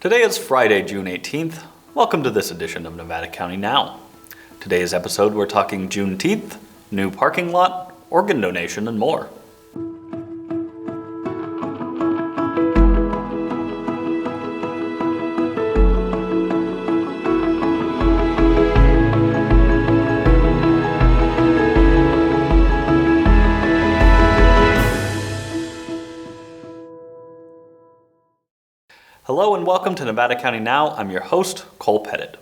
Today is Friday, June 18th. Welcome to this edition of Nevada County Now. Today's episode, we're talking Juneteenth, new parking lot, organ donation, and more. Hello and welcome to Nevada County Now. I'm your host, Cole Pettit.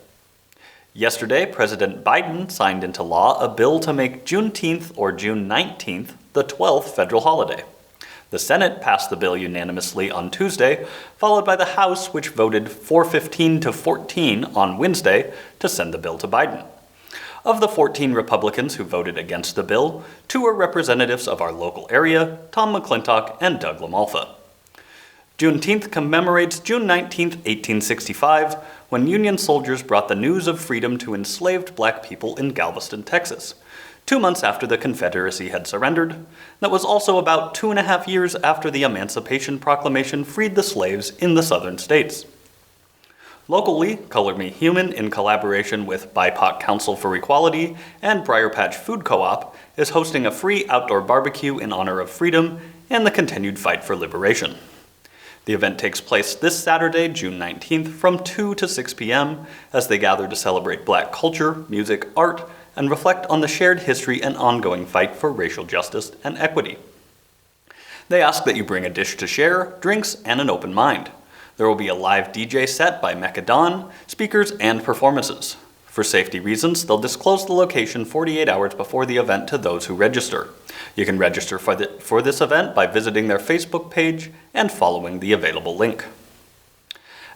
Yesterday, President Biden signed into law a bill to make Juneteenth or June 19th the 12th federal holiday. The Senate passed the bill unanimously on Tuesday, followed by the House, which voted 415 to 14 on Wednesday to send the bill to Biden. Of the 14 Republicans who voted against the bill, 2 are representatives of our local area, Tom McClintock and Doug LaMalfa. Juneteenth commemorates June 19, 1865, when Union soldiers brought the news of freedom to enslaved black people in Galveston, Texas, 2 months after the Confederacy had surrendered. That was also about 2.5 years after the Emancipation Proclamation freed the slaves in the southern states. Locally, Color Me Human, in collaboration with BIPOC Council for Equality and Briar Patch Food Co-op, is hosting a free outdoor barbecue in honor of freedom and the continued fight for liberation. The event takes place this Saturday, June 19th, from 2 to 6 p.m. as they gather to celebrate black culture, music, art, and reflect on the shared history and ongoing fight for racial justice and equity. They ask that you bring a dish to share, drinks, and an open mind. There will be a live DJ set by Dunn, speakers, and performances. For safety reasons, they'll disclose the location 48 hours before the event to those who register. You can register for this event by visiting their Facebook page and following the available link.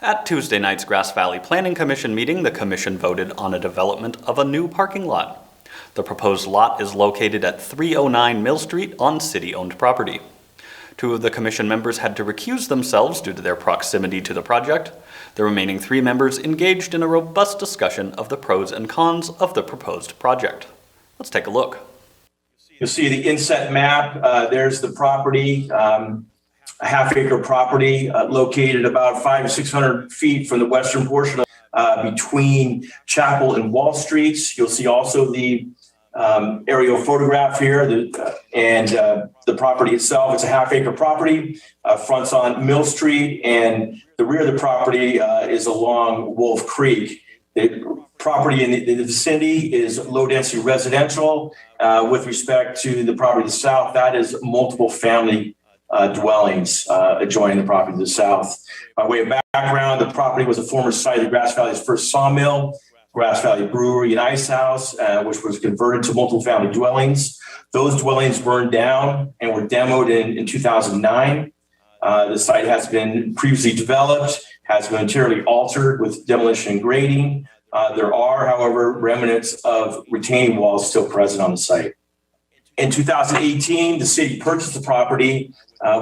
At Tuesday night's Grass Valley Planning Commission meeting, the commission voted on a development of a new parking lot. The proposed lot is located at 309 Mill Street on city-owned property. 2 of the commission members had to recuse themselves due to their proximity to the project. The remaining 3 members engaged in a robust discussion of the pros and cons of the proposed project. Let's take a look. You'll see the inset map. There's the property, a half-acre property located about 500 to 600 feet from the western portion between Chapel and Wall Streets. You'll see also the aerial photograph here, and the property itself. It's a half-acre property, fronts on Mill Street, and the rear of the property is along Wolfe Creek. The property in the vicinity is low-density residential. With respect to the property to the south, that is multiple family dwellings adjoining the property to the south. By way of background, the property was a former site of Grass Valley's first sawmill, Grass Valley Brewery and Ice House, which was converted to multiple family dwellings. Those dwellings burned down and were demoed in 2009. The site has been previously developed, has been materially altered with demolition and grading. There are, however, remnants of retaining walls still present on the site. In 2018, the city purchased the property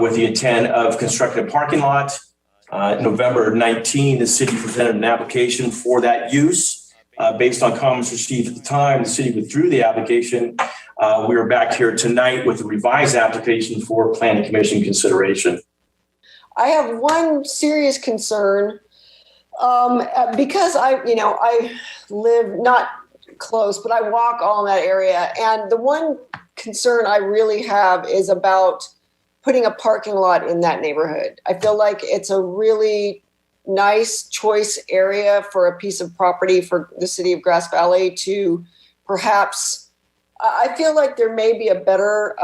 with the intent of constructing a parking lot. November 19, the city presented an application for that use. Based on comments received at the time, the city withdrew the application. We are back here tonight with a revised application for Planning Commission consideration. I have one serious concern because I live not close, but I walk all in that area. And the one concern I really have is about putting a parking lot in that neighborhood. I feel like it's a really nice choice area for a piece of property for the city of Grass Valley to perhaps, I feel like there may be a better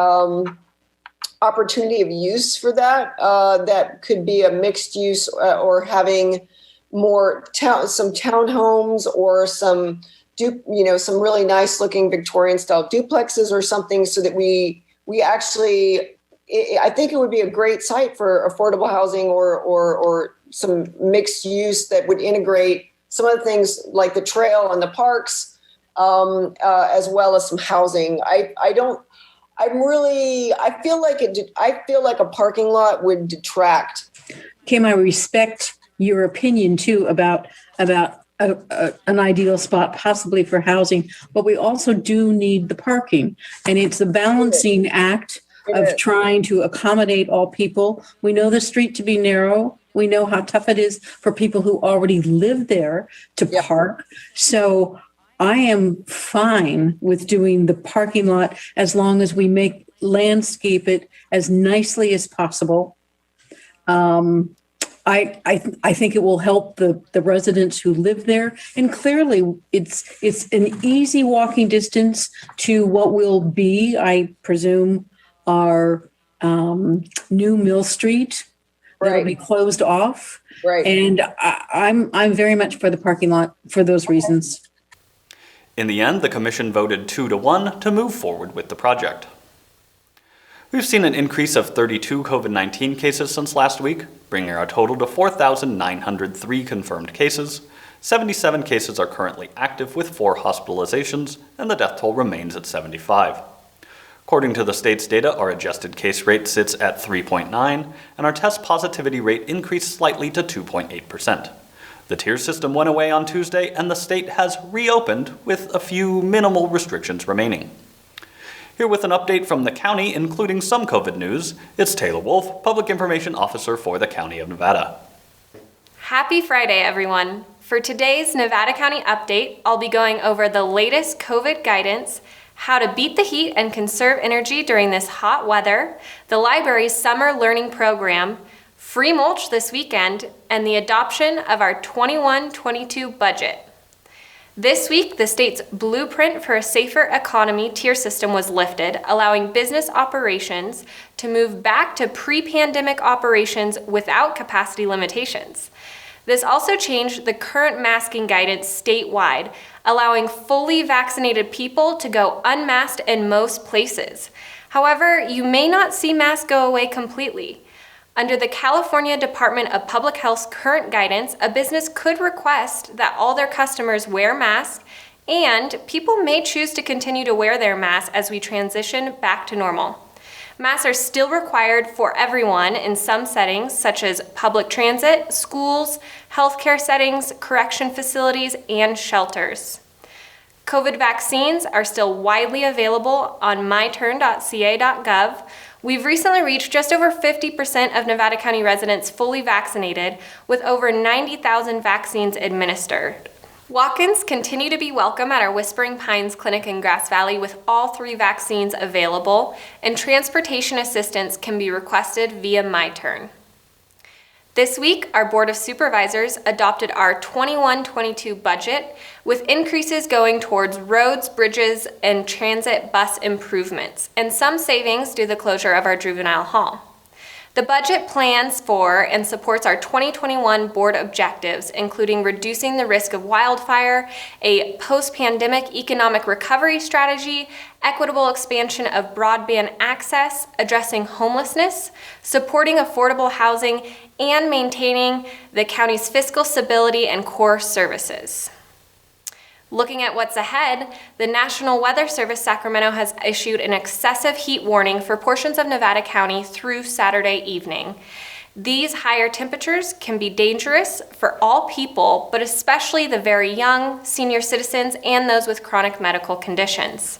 opportunity of use for that. That could be a mixed use or having more some townhomes or some really nice looking Victorian style duplexes or something, so that we actually, I think it would be a great site for affordable housing or some mixed use that would integrate some of the things like the trail and the parks, as well as some housing. I feel like a parking lot would detract. Kim, I respect your opinion too about an ideal spot possibly for housing, but we also do need the parking, and it's a balancing act of trying to accommodate all people. We know the street to be narrow. We know how tough it is for people who already live there to park. So I am fine with doing the parking lot as long as we landscape it as nicely as possible. I think it will help the residents who live there. And clearly it's an easy walking distance to what will be, I presume, our new Mill Street. That'll be closed off. Right. And I'm very much for the parking lot for those reasons. In the end, the commission voted 2-1 to move forward with the project. We've seen an increase of 32 COVID-19 cases since last week, bringing our total to 4,903 confirmed cases. 77 cases are currently active with 4 hospitalizations, and the death toll remains at 75. According to the state's data, our adjusted case rate sits at 3.9, and our test positivity rate increased slightly to 2.8%. The tier system went away on Tuesday, and the state has reopened with a few minimal restrictions remaining. Here with an update from the county, including some COVID news, it's Taylor Wolfe, Public Information Officer for the County of Nevada. Happy Friday, everyone. For today's Nevada County update, I'll be going over the latest COVID guidance, how to beat the heat and conserve energy during this hot weather, the library's summer learning program, free mulch this weekend, and the adoption of our 21-22 budget. This week, the state's blueprint for a safer economy tier system was lifted, allowing business operations to move back to pre-pandemic operations without capacity limitations. This also changed the current masking guidance statewide, allowing fully vaccinated people to go unmasked in most places. However, you may not see masks go away completely. Under the California Department of Public Health's current guidance, a business could request that all their customers wear masks, and people may choose to continue to wear their masks as we transition back to normal. Masks are still required for everyone in some settings, such as public transit, schools, healthcare settings, correction facilities, and shelters. COVID vaccines are still widely available on myturn.ca.gov. We've recently reached just over 50% of Nevada County residents fully vaccinated, with over 90,000 vaccines administered. Walk-ins continue to be welcome at our Whispering Pines Clinic in Grass Valley with all 3 vaccines available, and transportation assistance can be requested via MyTurn. This week, our Board of Supervisors adopted our 21-22 budget, with increases going towards roads, bridges, and transit bus improvements, and some savings due to the closure of our juvenile hall. The budget plans for and supports our 2021 board objectives, including reducing the risk of wildfire, a post-pandemic economic recovery strategy, equitable expansion of broadband access, addressing homelessness, supporting affordable housing, and maintaining the county's fiscal stability and core services. Looking at what's ahead, the National Weather Service Sacramento has issued an excessive heat warning for portions of Nevada County through Saturday evening. These higher temperatures can be dangerous for all people, but especially the very young, senior citizens, and those with chronic medical conditions.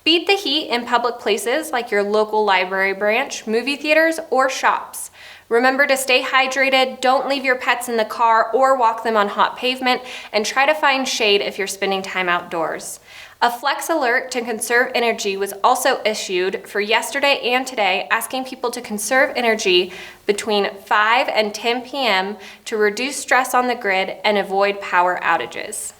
Beat the heat in public places like your local library branch, movie theaters, or shops. Remember to stay hydrated, don't leave your pets in the car or walk them on hot pavement, and try to find shade if you're spending time outdoors. A flex alert to conserve energy was also issued for yesterday and today, asking people to conserve energy between 5 and 10 p.m. to reduce stress on the grid and avoid power outages.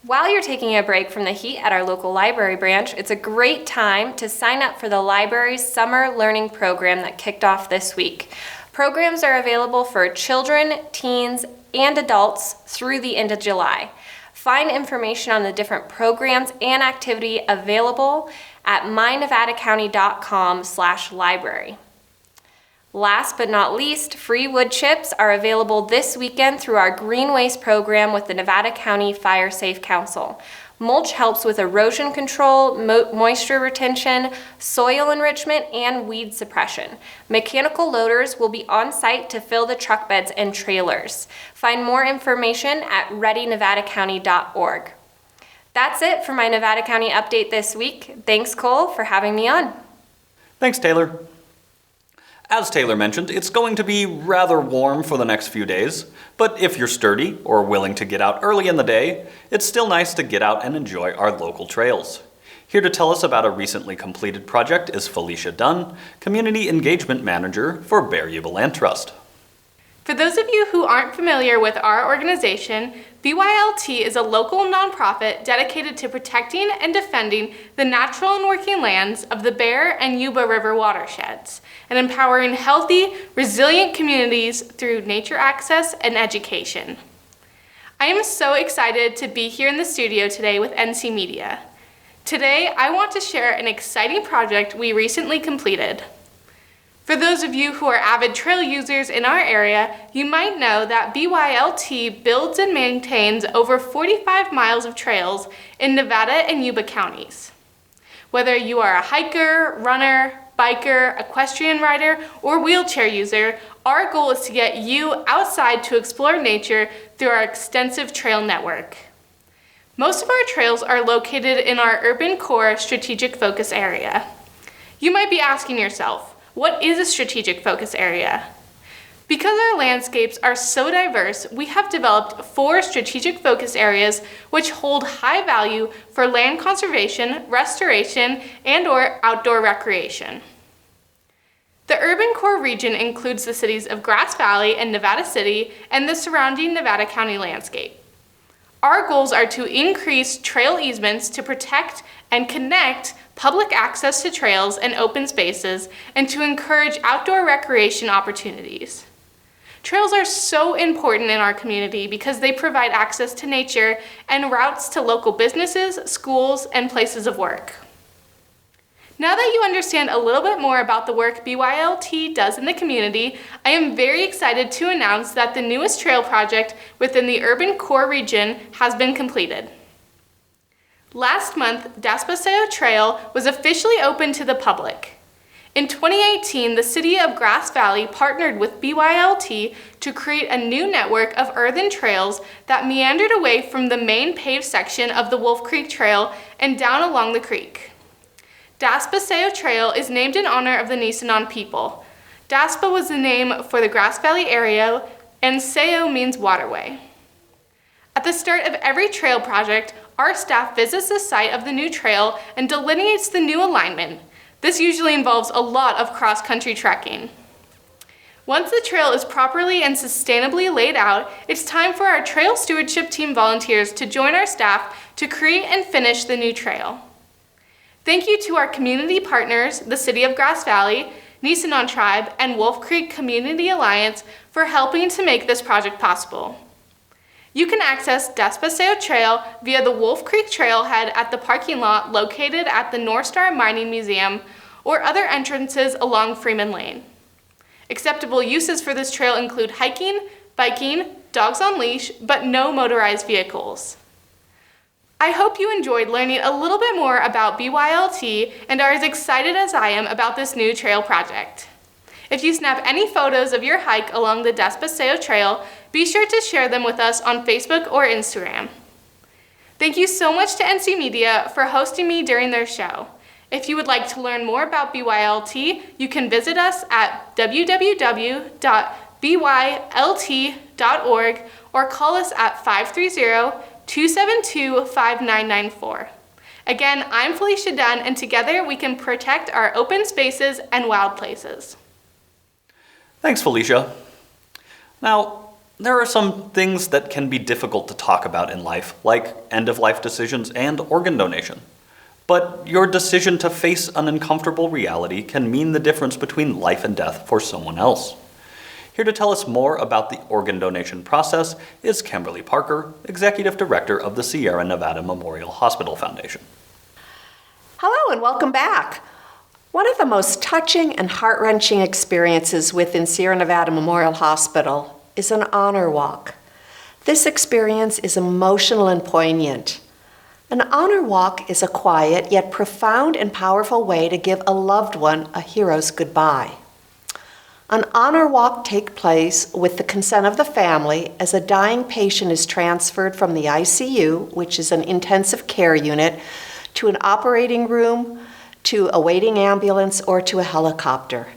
While you're taking a break from the heat at our local library branch, it's a great time to sign up for the library's summer learning program that kicked off this week. Programs are available for children, teens, and adults through the end of July. Find information on the different programs and activity available at mynevadacounty.com/library. Last but not least, free wood chips are available this weekend through our Green Waste program with the Nevada County Fire Safe Council. Mulch helps with erosion control, moisture retention, soil enrichment, and weed suppression. Mechanical loaders will be on site to fill the truck beds and trailers. Find more information at readynevadacounty.org. That's it for my Nevada County update this week. Thanks, Cole, for having me on. Thanks, Taylor. As Taylor mentioned, it's going to be rather warm for the next few days, but if you're sturdy or willing to get out early in the day, it's still nice to get out and enjoy our local trails. Here to tell us about a recently completed project is Felicia Dunn, Community Engagement Manager for Bear Yuba Land Trust. For those of you who aren't familiar with our organization, BYLT is a local nonprofit dedicated to protecting and defending the natural and working lands of the Bear and Yuba River watersheds, and empowering healthy, resilient communities through nature access and education. I am so excited to be here in the studio today with NC Media. Today, I want to share an exciting project we recently completed. For those of you who are avid trail users in our area, you might know that BYLT builds and maintains over 45 miles of trails in Nevada and Yuba counties. Whether you are a hiker, runner, biker, equestrian rider, or wheelchair user, our goal is to get you outside to explore nature through our extensive trail network. Most of our trails are located in our urban core strategic focus area. You might be asking yourself, what is a strategic focus area? Because our landscapes are so diverse, we have developed 4 strategic focus areas which hold high value for land conservation, restoration, and/or outdoor recreation. The urban core region includes the cities of Grass Valley and Nevada City and the surrounding Nevada County landscape. Our goals are to increase trail easements to protect and connect public access to trails and open spaces, and to encourage outdoor recreation opportunities. Trails are so important in our community because they provide access to nature and routes to local businesses, schools, and places of work. Now that you understand a little bit more about the work BYLT does in the community, I am very excited to announce that the newest trail project within the urban core region has been completed. Last month, Daspah Seyo Trail was officially opened to the public. In 2018, the city of Grass Valley partnered with BYLT to create a new network of earthen trails that meandered away from the main paved section of the Wolfe Creek Trail and down along the creek. Daspah Seyo Trail is named in honor of the Nisenan people. Daspah was the name for the Grass Valley area, and Seyo means waterway. At the start of every trail project, our staff visits the site of the new trail and delineates the new alignment. This usually involves a lot of cross-country trekking. Once the trail is properly and sustainably laid out, it's time for our trail stewardship team volunteers to join our staff to create and finish the new trail. Thank you to our community partners, the City of Grass Valley, Nisenan Tribe, and Wolfe Creek Community Alliance for helping to make this project possible. You can access Daspah Seyo Trail via the Wolfe Creek Trailhead at the parking lot located at the North Star Mining Museum or other entrances along Freeman Lane. Acceptable uses for this trail include hiking, biking, dogs on leash, but no motorized vehicles. I hope you enjoyed learning a little bit more about BYLT and are as excited as I am about this new trail project. If you snap any photos of your hike along the Daspah Seyo Trail, be sure to share them with us on Facebook or Instagram. Thank you so much to NC Media for hosting me during their show. If you would like to learn more about BYLT, you can visit us at www.bylt.org or call us at 530-272-5994. Again, I'm Felicia Dunn, and together we can protect our open spaces and wild places. Thanks, Felicia. Now, there are some things that can be difficult to talk about in life, like end-of-life decisions and organ donation. But your decision to face an uncomfortable reality can mean the difference between life and death for someone else. Here to tell us more about the organ donation process is Kimberly Parker, Executive Director of the Sierra Nevada Memorial Hospital Foundation. Hello and welcome back. One of the most touching and heart-wrenching experiences within Sierra Nevada Memorial Hospital is an honor walk. This experience is emotional and poignant. An honor walk is a quiet yet profound and powerful way to give a loved one a hero's goodbye. An honor walk takes place with the consent of the family as a dying patient is transferred from the ICU, which is an intensive care unit, to an operating room, to a waiting ambulance, or to a helicopter.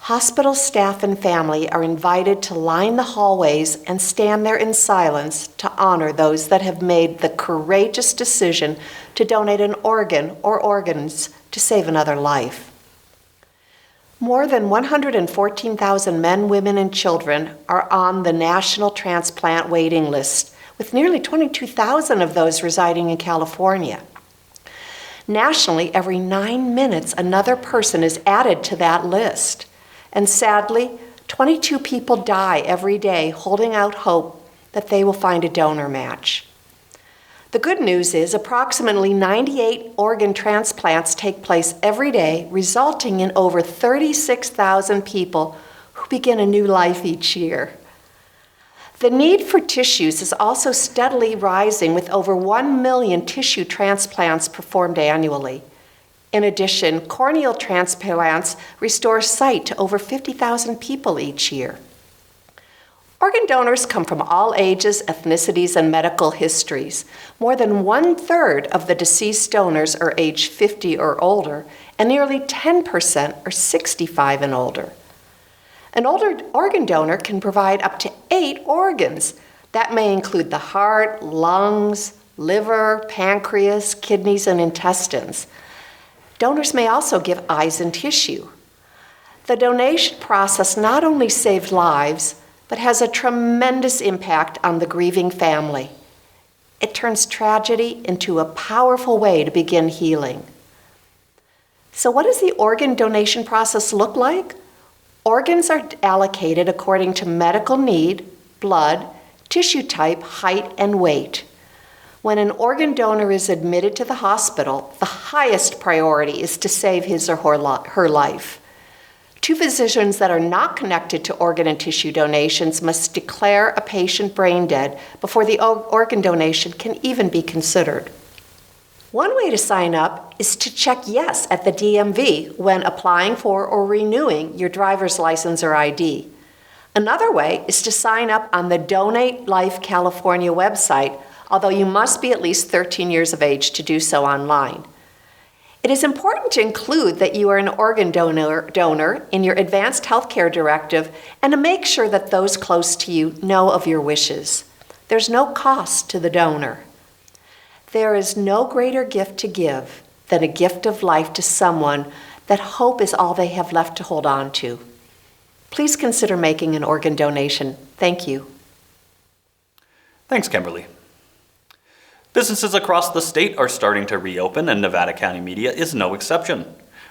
Hospital staff and family are invited to line the hallways and stand there in silence to honor those that have made the courageous decision to donate an organ or organs to save another life. More than 114,000 men, women, and children are on the national transplant waiting list, with nearly 22,000 of those residing in California. Nationally, every 9 minutes, another person is added to that list. And sadly, 22 people die every day holding out hope that they will find a donor match. The good news is approximately 98 organ transplants take place every day, resulting in over 36,000 people who begin a new life each year. The need for tissues is also steadily rising, with over 1 million tissue transplants performed annually. In addition, corneal transplants restore sight to over 50,000 people each year. Organ donors come from all ages, ethnicities, and medical histories. More than 1/3 of the deceased donors are age 50 or older, and nearly 10% are 65 and older. An older organ donor can provide up to 8 organs. That may include the heart, lungs, liver, pancreas, kidneys, and intestines. Donors may also give eyes and tissue. The donation process not only saves lives, but has a tremendous impact on the grieving family. It turns tragedy into a powerful way to begin healing. So what does the organ donation process look like? Organs are allocated according to medical need, blood, tissue type, height, and weight. When an organ donor is admitted to the hospital, the highest priority is to save his or her life. 2 physicians that are not connected to organ and tissue donations must declare a patient brain dead before the organ donation can even be considered. One way to sign up is to check yes at the DMV when applying for or renewing your driver's license or ID. Another way is to sign up on the Donate Life California website, although you must be at least 13 years of age to do so online. It is important to include that you are an organ donor in your advanced healthcare directive and to make sure that those close to you know of your wishes. There's no cost to the donor. There is no greater gift to give than a gift of life to someone that hope is all they have left to hold on to. Please consider making an organ donation. Thank you. Thanks, Kimberly. Businesses across the state are starting to reopen, and Nevada County Media is no exception.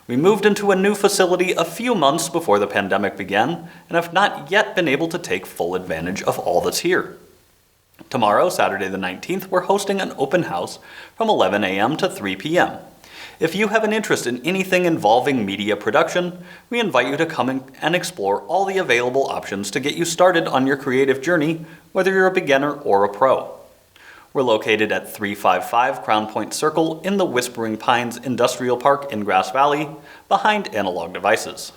We moved into a new facility a few months before the pandemic began and have not yet been able to take full advantage of all that's here. Tomorrow, Saturday the 19th, we're hosting an open house from 11 a.m. to 3 p.m. If you have an interest in anything involving media production, we invite you to come and explore all the available options to get you started on your creative journey, whether you're a beginner or a pro. We're located at 355 Crown Point Circle in the Whispering Pines Industrial Park in Grass Valley, behind Analog Devices.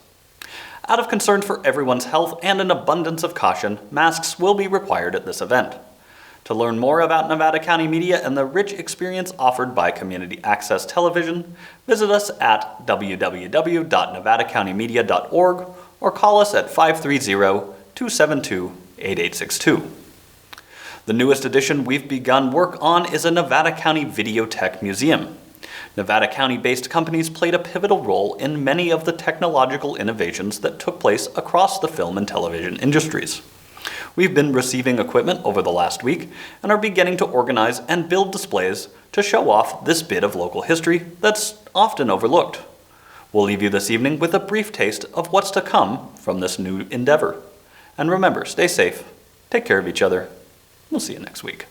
Out of concern for everyone's health and an abundance of caution, masks will be required at this event. To learn more about Nevada County Media and the rich experience offered by Community Access Television, visit us at www.nevadacountymedia.org or call us at 530-272-8862. The newest addition we've begun work on is a Nevada County Videotech Museum. Nevada County-based companies played a pivotal role in many of the technological innovations that took place across the film and television industries. We've been receiving equipment over the last week and are beginning to organize and build displays to show off this bit of local history that's often overlooked. We'll leave you this evening with a brief taste of what's to come from this new endeavor. And remember, stay safe, take care of each other. We'll see you next week.